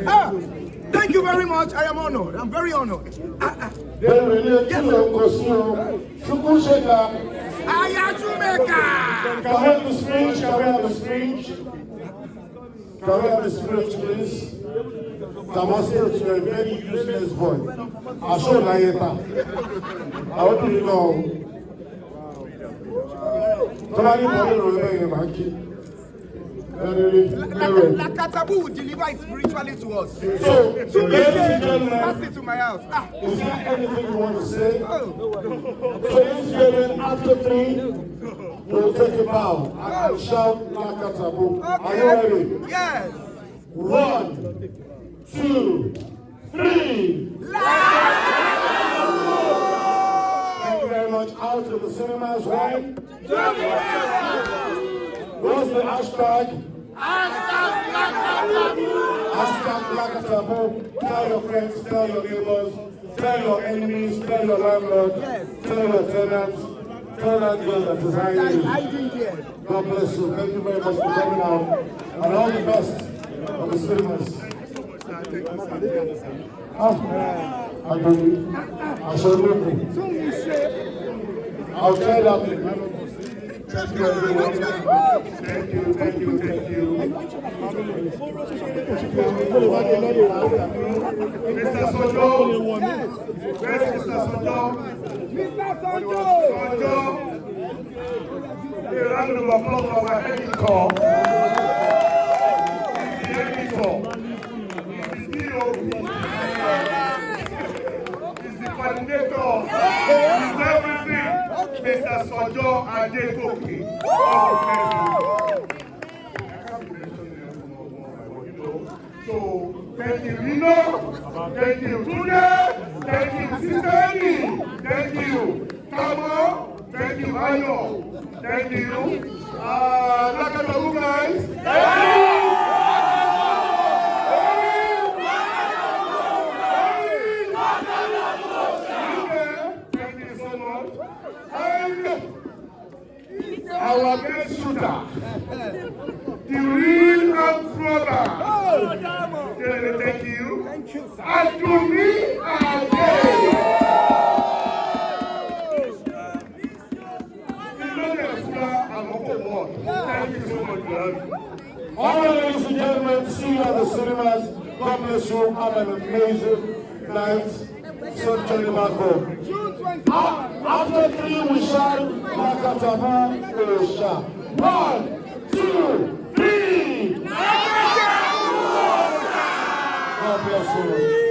Thank you very much. I am honored. I'm very honored. Denrele, yes, Can we have the speech? Can we have the speech? Can we have the speech, please? Demonstrate your very useless voice. I show Nayeta. I want to know. LAKATABU will deliver it spiritually to us. So, ladies and gentlemen, pass it to my house. Is there anything you want to say? So, ladies and gentlemen, after 3, we'll take a bow and shout LAKATABU. Are you ready? Yes. 1, 2, 3. Thank you very much. Out to the cinemas, right? What's the hashtag? Hashtag LAKATABU. Tell your friends, tell your neighbors, tell your enemies, tell your landlord, tell your tenants, tell that girl that is hiding. God bless you. Thank you very much for coming out. And all the best of the cinemas. I shall move you. I'll try that. Thank you, everyone. Thank you. Mr. Sojo. Yes. Where's Mr. Sojo? Mr. Sojo. A round of applause for our editor. The editor. The coordinator. He's everything. Mr. Sojo Adekoya. So, thank you, Rino. Thank you, Tunde. Thank you, Sister Annie. Thank you, Kamo. Thank you, Ayo. Thank you, LAKATABU guys. Our guest shooter, the real brother. Thank you. Thank you, sir. And to me again. Thank you so much, God. All right, ladies and gentlemen, see you at the cinemas. God bless you. Have an amazing night. So turn it back home. After 3, we shout LAKATABU. We shout 1, 2, 3. God bless you.